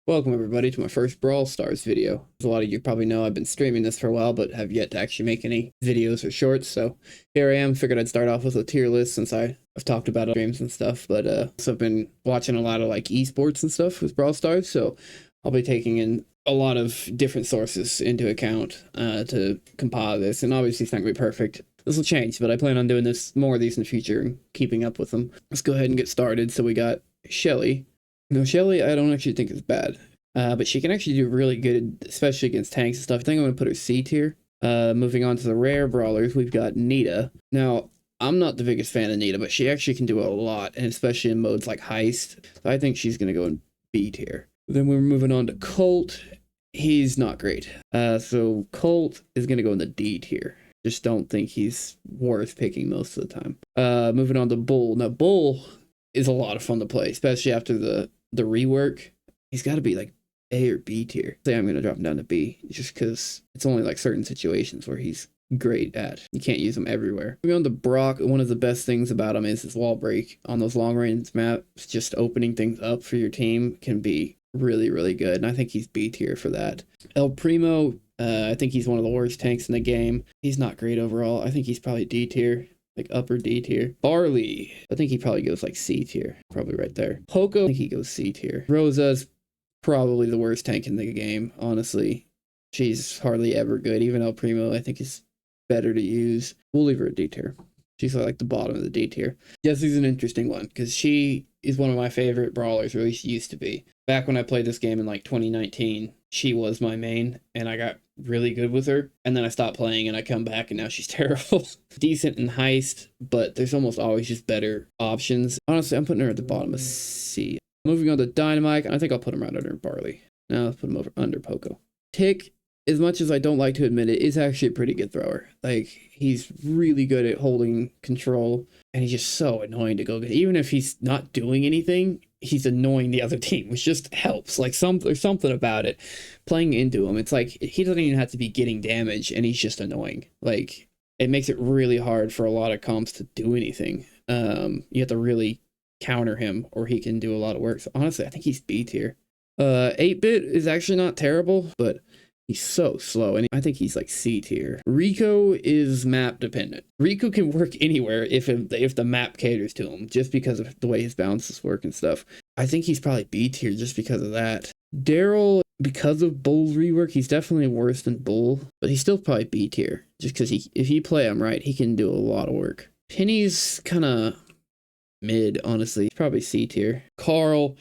Welcome everybody to my first Brawl Stars video. As a lot of you probably know, I've been streaming this for a while, but have yet to actually make any videos or shorts, so here I am. Figured I'd start off with a tier list since I've talked about games and stuff, but also I've been watching a lot of like esports and stuff with Brawl Stars, so I'll be taking in a lot of different sources into account to compile this, and obviously it's not going to be perfect. This will change, but I plan on doing this more of these in the future and keeping up with them. Let's go ahead and get started. So we got Shelly. No, Shelly, I don't actually think is bad, but she can actually do really good, especially against tanks and stuff. I think I'm going to put her C tier. Moving on to the rare brawlers, we've got Nita. Now, I'm not the biggest fan of Nita, but she actually can do a lot, and especially in modes like Heist. So I think she's going to go in B tier. Then we're moving on to Colt. He's not great. So Colt is going to go in the D tier. Just don't think he's worth picking most of the time. Moving on to Bull. Now, Bull is a lot of fun to play, especially after the rework. He's got to be like A or B tier. I'm going to drop him down to B just because it's only like certain situations where he's great at. You can't use him everywhere. Moving on to Brock, one of the best things about him is his wall break on those long range maps. Just opening things up for your team can be really, really good, and I think he's B tier for that. El Primo, I think he's one of the worst tanks in the game. He's not great overall. I think he's probably D tier. Like upper D tier. Barley, I think he probably goes like C tier, probably right there. Poco, I think he goes C tier. Rosa's probably the worst tank in the game, honestly. She's hardly ever good. Even El Primo, I think, is better to use. We'll leave her at D tier. She's like the bottom of the D tier. Jessie's an interesting one because she is one of my favorite brawlers, or at least used to be. Back when I played this game in like 2019, she was my main, and I got really good with her, and then I stopped playing and I come back and now she's terrible. Decent in Heist, but there's almost always just better options. Honestly, I'm putting her at the bottom of C. Moving on to Dynamite, I think I'll put him right under Barley. Now let's put him over under Poco. Tick, as much as I don't like to admit it, is actually a pretty good thrower. Like, he's really good at holding control, and he's just so annoying to go get. Even if he's not doing anything, he's annoying the other team, which just helps. Like, there's something about it. Playing into him, it's like he doesn't even have to be getting damage, and he's just annoying. Like, it makes it really hard for a lot of comps to do anything. You have to really counter him, or he can do a lot of work. So honestly, I think he's B tier. 8-bit is actually not terrible, but he's so slow, and I think he's like C tier. Rico is map dependent. Rico can work anywhere if the map caters to him, just because of the way his bounces work and stuff. I think he's probably B tier just because of that. Daryl, because of Bull's rework, he's definitely worse than Bull, but he's still probably B tier, just because if you play him right, he can do a lot of work. Penny's kind of mid, honestly. He's probably C tier. Carl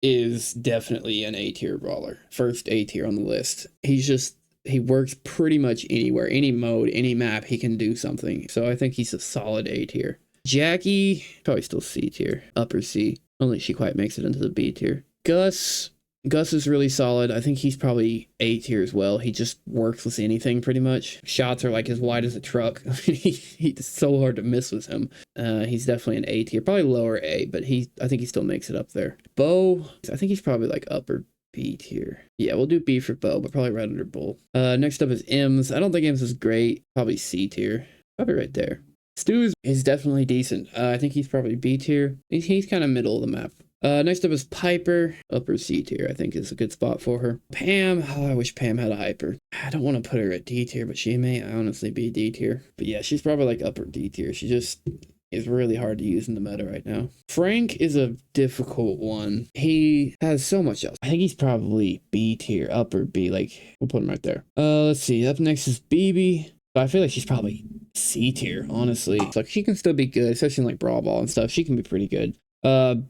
is definitely an A tier brawler. First A tier on the list. He works pretty much anywhere, any mode, any map, he can do something. So I think he's a solid A tier. Jackie, probably still C tier, upper C. I don't think she quite makes it into the B tier. Gus is really solid. I think he's probably A tier as well. He just works with anything pretty much. Shots are like as wide as a truck. He's so hard to miss with him. He's definitely an A tier, probably lower A, but I think he still makes it up there. Bo, I think he's probably like upper B tier. Yeah, we'll do B for Bo, but probably right under Bull. Next up is Ems. I don't think Ems is great. Probably C tier. Probably right there. Stu is definitely decent. I think he's probably B tier. He's kind of middle of the map. Next up is Piper. Upper C tier, I think, is a good spot for her. Pam, oh, I wish Pam had a hyper. I don't want to put her at D tier, but she may honestly be D tier. But yeah, she's probably like upper D tier. She just is really hard to use in the meta right now. Frank is a difficult one. He has so much else. I think he's probably B tier, upper B. Like, we'll put him right there. Let's see. Up next is BB. But I feel like she's probably C tier, honestly. It's like she can still be good, especially in like Brawl Ball and stuff. She can be pretty good.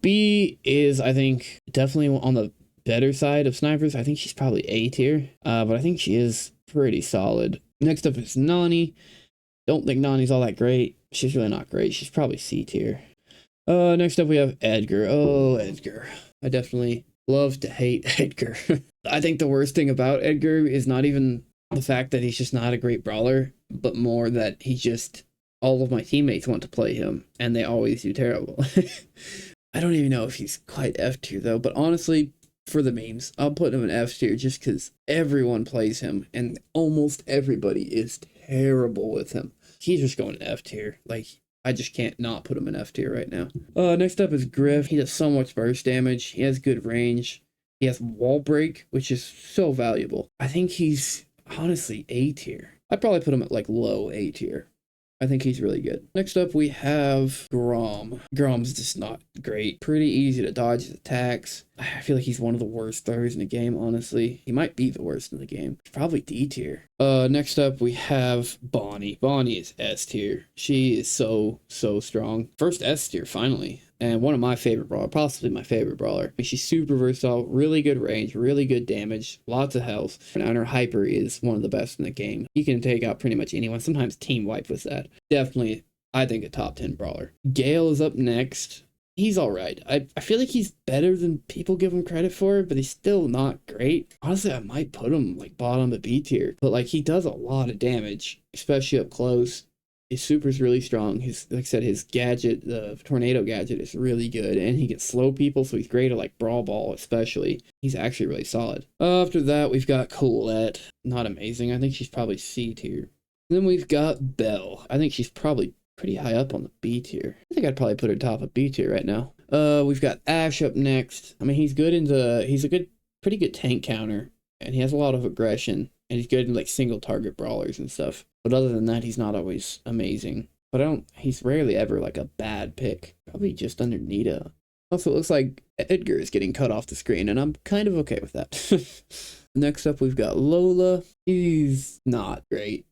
B is, I think, definitely on the better side of snipers. I think she's probably A tier, but I think she is pretty solid. Next up is Nani. Don't think Nani's all that great. She's really not great. She's probably C tier. Next up we have Edgar. Oh, Edgar. I definitely love to hate Edgar. I think the worst thing about Edgar is not even the fact that he's just not a great brawler, but more that all of my teammates want to play him, and they always do terrible. I don't even know if he's quite F tier, though, but honestly, for the memes, I'll put him in F tier just because everyone plays him, and almost everybody is terrible with him. He's just going to F tier. Like, I just can't not put him in F tier right now. Next up is Griff. He does so much burst damage. He has good range. He has wall break, which is so valuable. I think he's honestly A tier. I'd probably put him at like low A tier. I think he's really good. Next up, we have Grom. Grom's just not great. Pretty easy to dodge his attacks. I feel like he's one of the worst throwers in the game, honestly. He might be the worst in the game. Probably D tier. Next up, we have Bonnie. Bonnie is S tier. She is so strong. First S tier, finally. And one of my favorite brawlers, possibly my favorite brawler. I mean, she's super versatile, really good range, really good damage, lots of health. And her hyper is one of the best in the game. You can take out pretty much anyone. Sometimes team wipe with that. Definitely, I think a top 10 brawler. Gale is up next. He's all right. I feel like he's better than people give him credit for, but he's still not great. Honestly, I might put him like bottom of B tier. But like he does a lot of damage, especially up close. His super is really strong. His, like I said, his gadget, the tornado gadget, is really good, and he can slow people, so he's great at like brawl ball, especially. He's actually really solid. After that, we've got Colette. Not amazing. I think she's probably C tier. Then we've got Belle. I think she's probably pretty high up on the B tier. I think I'd probably put her top of B tier right now. We've got Ash up next. I mean, he's a pretty good tank counter, and he has a lot of aggression, and he's good in like single target brawlers and stuff. But other than that, he's not always amazing. But he's rarely ever like a bad pick. Probably just under Nita. Also, it looks like Edgar is getting cut off the screen, and I'm kind of okay with that. Next up, we've got Lola. He's not great.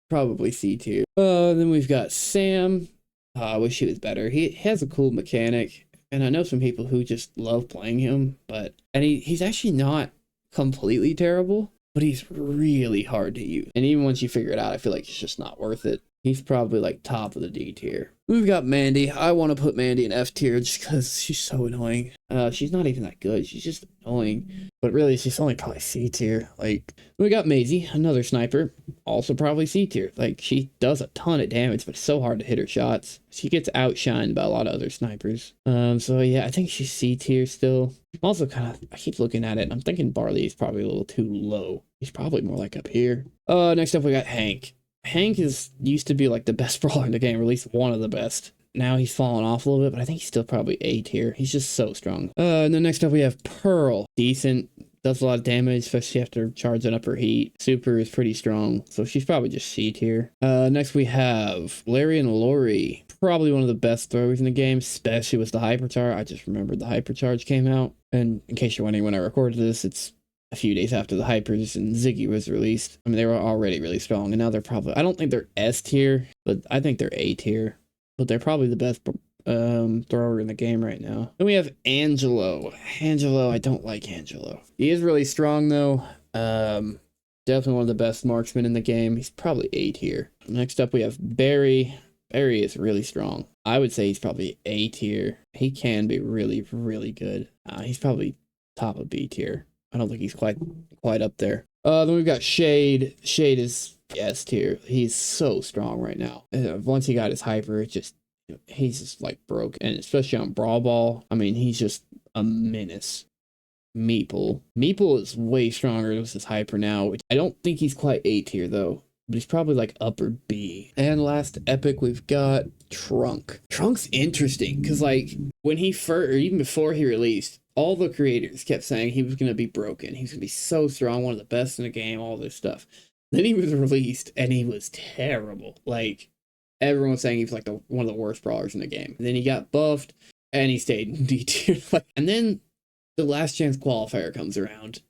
Probably C tier. Then we've got Sam. I wish he was better. He has a cool mechanic, and I know some people who just love playing him, and he's actually not completely terrible. But he's really hard to use. And even once you figure it out, I feel like it's just not worth it. He's probably like top of the D tier. We've got Mandy. I want to put Mandy in F tier just because she's so annoying. She's not even that good. She's just annoying. But really, she's only probably C tier. Like, we got Maisie, another sniper. Also probably C tier. Like, she does a ton of damage, but it's so hard to hit her shots. She gets outshined by a lot of other snipers. So yeah, I think she's C tier still. Also I keep looking at it, and I'm thinking Barley is probably a little too low. He's probably more like up here. Next up we got Hank. Hank used to be like the best brawler in the game, or at least one of the best. Now he's fallen off a little bit, but I think he's still probably A tier. He's just so strong. And then next up we have Pearl. Decent. Does a lot of damage, especially after charging up her heat. Super is pretty strong, so she's probably just C tier. Next we have Larry and Lori. Probably one of the best throwers in the game, especially with the hypercharge. I just remembered the hypercharge came out. And in case you're wondering when I recorded this, it's a few days after the hypers and Ziggy was released. I mean, they were already really strong, and now they're probably, I don't think they're S tier, but I think they're A tier. But they're probably the best thrower in the game right now. Then we have Angelo. I don't like Angelo. He is really strong though. Definitely one of the best marksmen in the game. He's probably A tier. Next up we have Barry. Barry is really strong. I would say he's probably A tier. He can be really, really good. He's probably top of B tier. I don't think he's quite up there. Then we've got Shade. Shade is S tier. He's so strong right now. Once he got his hyper, he's just like broke. And especially on Brawl Ball, I mean, he's just a menace. Meeple is way stronger with his hyper now, which I don't think he's quite A tier though. But he's probably like upper B. And last epic, we've got Trunk. Trunk's interesting because like when he first, or even before he released, all the creators kept saying he was going to be broken. He was going to be so strong, one of the best in the game, all this stuff. Then he was released and he was terrible. Like everyone was saying he was like one of the worst brawlers in the game. And then he got buffed and he stayed in D tier. And then the last chance qualifier comes around.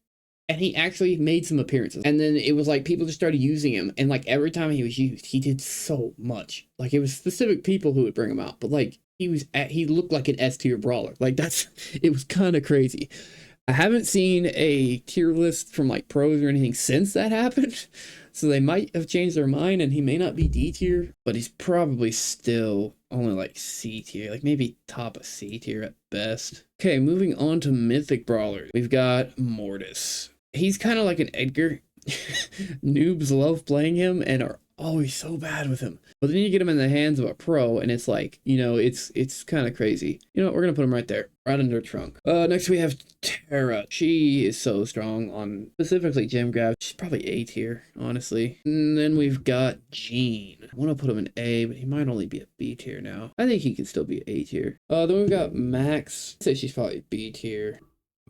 And he actually made some appearances. And then it was like people just started using him. And like every time he was used, he did so much. Like it was specific people who would bring him out. But like he looked like an S tier brawler. Like it was kind of crazy. I haven't seen a tier list from like pros or anything since that happened. So they might have changed their mind and he may not be D tier. But he's probably still only like C tier. Like maybe top of C tier at best. Okay, moving on to Mythic Brawlers. We've got Mortis. He's kind of like an Edgar. Noobs love playing him and are always so bad with him. But then you get him in the hands of a pro and it's like, you know, it's kind of crazy. You know what, we're going to put him right there. Right under Trunk. Next we have Tara. She is so strong on specifically gem grab. She's probably A tier, honestly. And then we've got Gene. I want to put him in A, but he might only be a B tier now. I think he can still be A tier. Then we've got Max. I'd say she's probably B tier.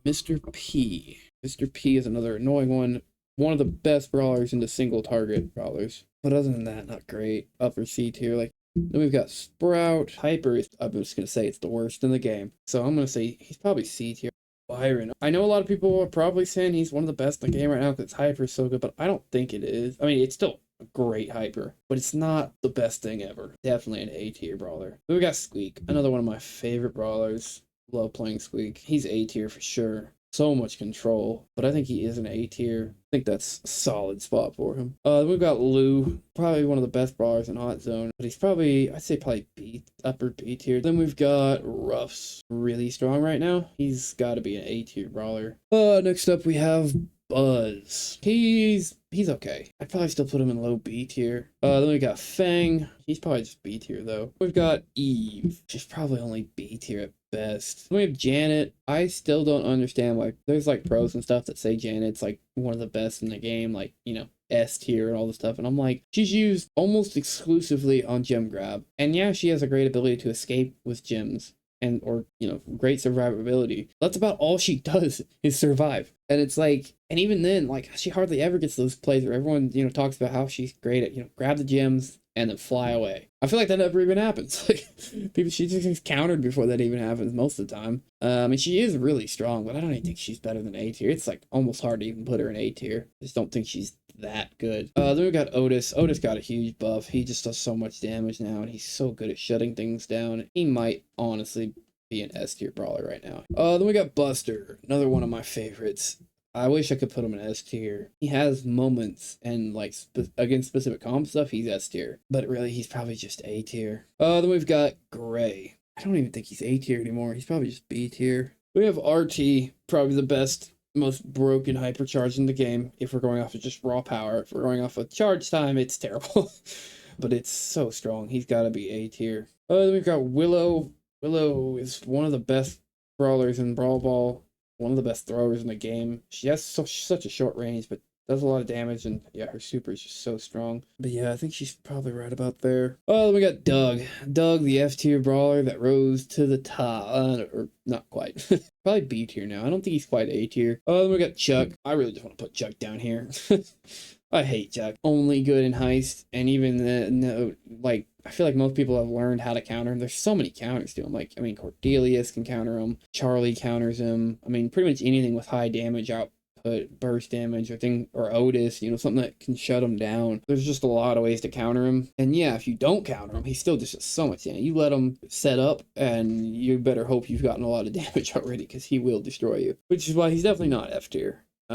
Mr. P. Mr. P is another annoying one. One of the best brawlers into single target brawlers. But other than that, not great. Upper C tier. Like, then we've got Sprout. Hyper is, I'm just gonna say it's the worst in the game. So I'm gonna say he's probably C tier. Byron. I know a lot of people are probably saying he's one of the best in the game right now because Hyper is so good, but I don't think it is. I mean, it's still a great Hyper, but it's not the best thing ever. Definitely an A tier brawler. Then we got Squeak, another one of my favorite brawlers. Love playing Squeak. He's A tier for sure. So much control, but I think he is an A tier. I think that's a solid spot for him. Then we've got Lou, probably one of the best brawlers in Hot Zone, but he's probably, I'd say probably B, upper B tier. Then we've got Ruffs, really strong right now. He's got to be an A tier brawler. Next up we have Buzz. He's okay. I'd probably still put him in low B tier. Then we got Fang. He's probably just B tier though. We've got Eve. She's probably only B tier at best. Then we have Janet. I still don't understand why there's like pros and stuff that say Janet's like one of the best in the game, like, you know, S tier and all this stuff. And I'm like, she's used almost exclusively on gem grab. And yeah, she has a great ability to escape with gems. And, or, you know, great survivability. That's about all she does is survive. And it's like, and even then, like, she hardly ever gets those plays where everyone, you know, talks about how she's great at, you know, grab the gems and then fly away. I feel like that never even happens. Like, people, she just gets countered before that even happens most of the time. And she is really strong, but I don't even think she's better than A tier. It's like almost hard to even put her in A tier. I just don't think she's that good. Then we got Otis. Otis got a huge buff. He just does so much damage now, and he's so good at shutting things down. He might honestly be an S tier brawler right now. Then we got Buster, another one of my favorites. I wish I could put him in S tier. He has moments, and like against specific comp stuff, he's S tier. But really, he's probably just A tier. Then we've got Gray. I don't even think he's A tier anymore. He's probably just B tier. We have RT, probably the best, most broken hypercharge in the game. If we're going off of just raw power, if we're going off of charge time, it's terrible. But it's so strong. He's got to be A tier. Then we've got Willow. Willow is one of the best brawlers in Brawl Ball. One of the best throwers in the game. She has such a short range, but does a lot of damage, and yeah, her super is just so strong. But yeah, I think she's probably right about there. Then we got Doug. Doug, the F tier brawler that rose to the top. Or not quite. Probably B tier now. I don't think he's quite A tier. Then we got Chuck. I really just want to put Chuck down here. I hate Chuck. Only good in Heist, and even no, like, I feel like most people have learned how to counter him. There's so many counters to him. Like, I mean, Cordelius can counter him. Charlie counters him. I mean, pretty much anything with high damage output, burst damage, or Otis, you know, something that can shut him down. There's just a lot of ways to counter him. And yeah, if you don't counter him, he still just does so much damage. You let him set up, and you better hope you've gotten a lot of damage already, because he will destroy you. Which is why he's definitely not F tier. I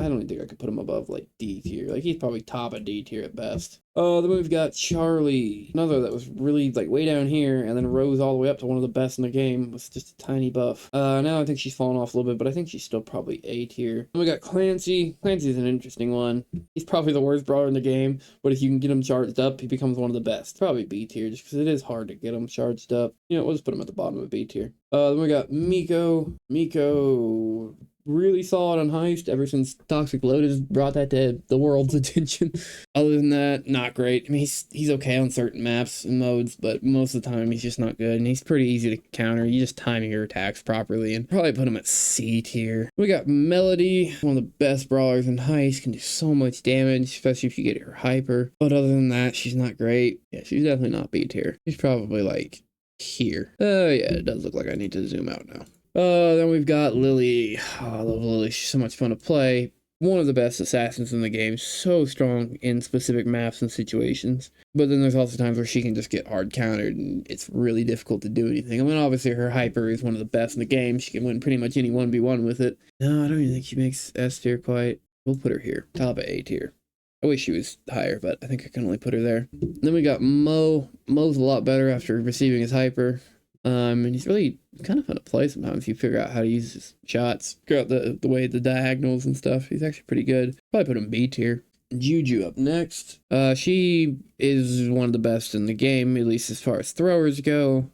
don't even think I could put him above like D tier. Like, he's probably top of D tier at best. Then we've got Charlie, another that was really like way down here and then rose all the way up to one of the best in the game with just a tiny buff. Now I think she's fallen off a little bit, but I think she's still probably A tier. Then we got Clancy. Clancy's an interesting one. He's probably the worst brawler in the game, but if you can get him charged up, he becomes one of the best. Probably B tier, just because it is hard to get him charged up. You know, we'll just put him at the bottom of B tier. Then we got Miko. Miko, really solid on Heist ever since Toxic Lotus brought that to the world's attention. Other than that, not great. I mean, he's okay on certain maps and modes, but most of the time he's just not good, and he's pretty easy to counter. You just time your attacks properly, and probably put him at C tier. We got Melody, one of the best brawlers in Heist, can do so much damage, especially if you get her hyper. But other than that, she's not great. Yeah, she's definitely not B tier. She's probably like here. Oh yeah, it does look like I need to zoom out now. Then we've got Lily. Oh, I love Lily. She's so much fun to play. One of the best assassins in the game. So strong in specific maps and situations. But then there's also times where she can just get hard countered, and it's really difficult to do anything. I mean, obviously her hyper is one of the best in the game. She can win pretty much any 1v1 with it. No, I don't even think she makes S tier quite. We'll put her here. Top of A tier. I wish she was higher, but I think I can only put her there. Then we got Mo. Mo's a lot better after receiving his hyper. And he's really kind of fun to play sometimes if you figure out how to use his shots. Figure out the way the diagonals and stuff. He's actually pretty good. Probably put him B tier. Juju up next. She is one of the best in the game, at least as far as throwers go.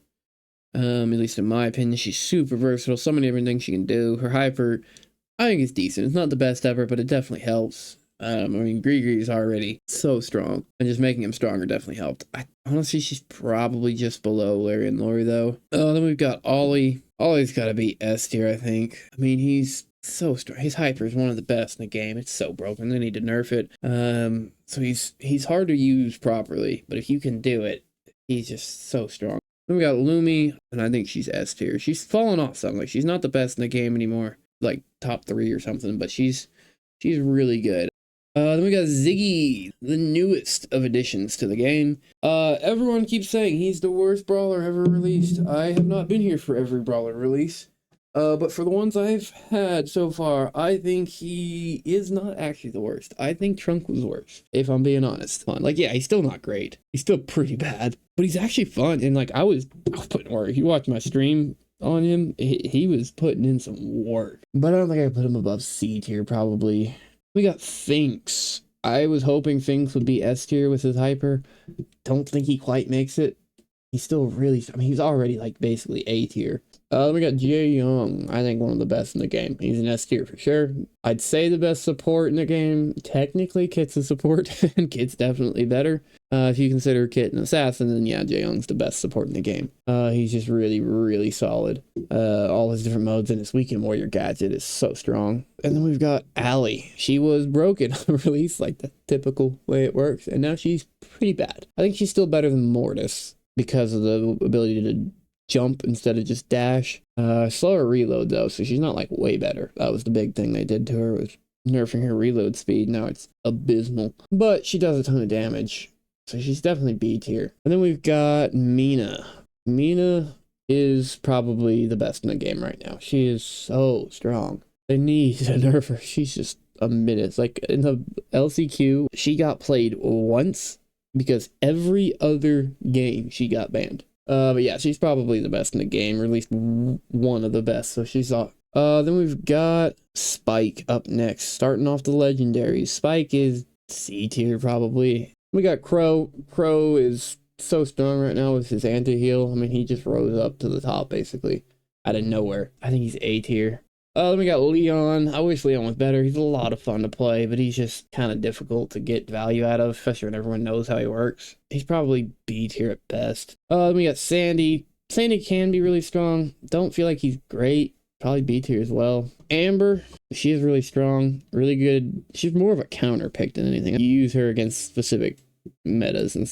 At least in my opinion, she's super versatile. So many different things she can do. Her hyper, I think, is decent. It's not the best ever, but it definitely helps. I mean, Gregory's already so strong, and just making him stronger definitely helped. Honestly, she's probably just below Larry and Lori, though. Then we've got Ollie. Ollie's got to be S tier, I think. I mean, he's so strong. His hyper is one of the best in the game. It's so broken. They need to nerf it. So he's hard to use properly, but if you can do it, he's just so strong. Then we got Lumi, and I think she's S tier. She's fallen off some. Like, she's not the best in the game anymore, like top 3 or something, but she's really good. Then we got Ziggy, the newest of additions to the game. Everyone keeps saying he's the worst brawler ever released. I have not been here for every brawler release. But for the ones I've had so far, I think he is not actually the worst. I think Trunk was worse, if I'm being honest. Like, yeah, he's still not great. He's still pretty bad, but he's actually fun. And like, I was putting work. You watched my stream on him, he was putting in some work. But I don't think I put him above C tier, probably. We got Finks. I was hoping Finks would be S tier with his hyper. Don't think he quite makes it. He's still really, I mean, he's already like basically A tier. We got Jae Young. I think one of the best in the game. He's an S tier for sure. I'd say the best support in the game. Technically, Kit's a support, and Kit's definitely better. If you consider Kit an assassin, then yeah, Jae Young's the best support in the game. He's just really, really solid. All his different modes and his Weekend Warrior gadget is so strong. And then we've got Allie. She was broken on release, like the typical way it works, and now she's pretty bad. I think she's still better than Mortis because of the ability to jump instead of just dash. Slower reload though, so she's not like way better. That was the big thing they did to her, was nerfing her reload speed. Now it's abysmal, but she does a ton of damage, so she's definitely B tier. And then we've got Mina. Mina is probably the best in the game right now. She is so strong. They need to nerf her. She's just a menace. Like in the LCQ, she got played once because every other game she got banned. But yeah, she's probably the best in the game, or at least one of the best, so she's all. Then we've got Spike up next, starting off the legendaries. Spike is C tier probably. We got Crow. Crow is so strong right now with his anti-heal. I mean, he just rose up to the top basically out of nowhere. I think he's A tier. Then we got Leon. I wish Leon was better. He's a lot of fun to play, but he's just kind of difficult to get value out of, especially when everyone knows how he works. He's probably B tier at best. Then we got Sandy. Sandy can be really strong. Don't feel like he's great. Probably B tier as well. Amber, she is really strong, really good. She's more of a counter pick than anything. You use her against specific metas and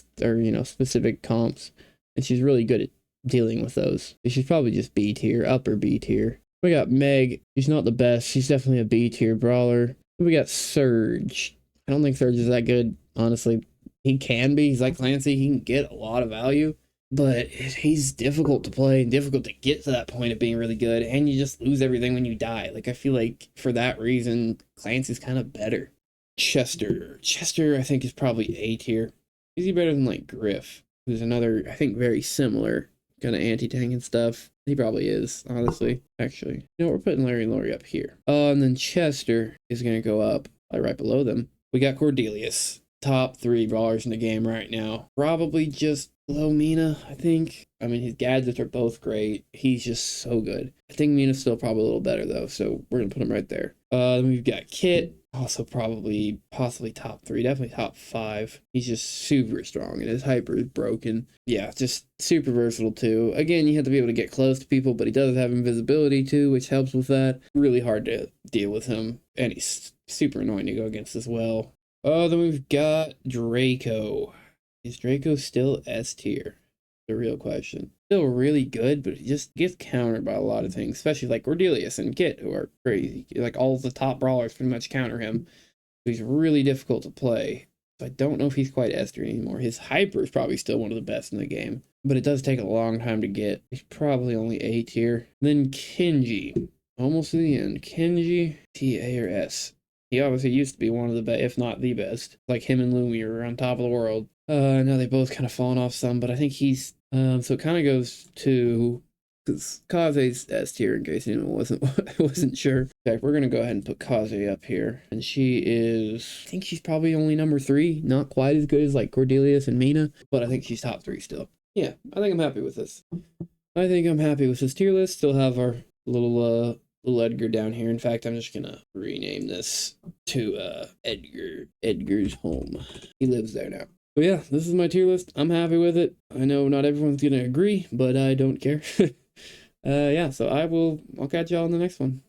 specific comps, and she's really good at dealing with those. She's probably just B tier, upper B tier. We got Meg. She's not the best. She's definitely a B tier brawler. We got Surge. I don't think Surge is that good, honestly. He can be. He's like Clancy. He can get a lot of value, but he's difficult to play and difficult to get to that point of being really good, and you just lose everything when you die. Like, I feel like for that reason, Clancy's kind of better. Chester. Chester, I think, is probably A tier. Is he better than, like, Griff, who's another, I think, very similar kind of anti-tank and stuff? He probably is, honestly. Actually, we're putting Larry and Lori up here. And then Chester is going to go up right below them. We got Cordelius. Top 3 brawlers in the game right now. Probably just below Mina, I think. I mean, his gadgets are both great. He's just so good. I think Mina's still probably a little better, though, so we're going to put him right there. Then we've got Kit. Also probably, possibly top 3, definitely top 5. He's just super strong, and his hyper is broken. Yeah, just super versatile, too. Again, you have to be able to get close to people, but he does have invisibility, too, which helps with that. Really hard to deal with him, and he's super annoying to go against as well. Then we've got Draco. Is Draco still S tier? The real question. Still really good, but he just gets countered by a lot of things, especially like Cordelius and Kit, who are crazy. Like, all the top brawlers pretty much counter him. So he's really difficult to play. So I don't know if he's quite S tier anymore. His hyper is probably still one of the best in the game, but it does take a long time to get. He's probably only A tier. Then Kenji. Almost to the end. Kenji, T, A, or S? He obviously used to be one of the best, if not the best. Like, him and Lumi are on top of the world. Now they both kind of fallen off some, but I think he's, so it kind of goes to, because Kaze's S tier, in case anyone wasn't sure. In fact, we're going to go ahead and put Kaze up here. And she is, I think she's probably only number 3. Not quite as good as, like, Cordelius and Mina, but I think she's top 3 still. Yeah, I think I'm happy with this. I think I'm happy with this tier list. Still have our little, little Edgar down here. In fact, I'm just gonna rename this to Edgar's home. He lives there now. But yeah, this is my tier list. I'm happy with it. I know not everyone's gonna agree, but I don't care. Yeah, so I'll catch y'all in the next one.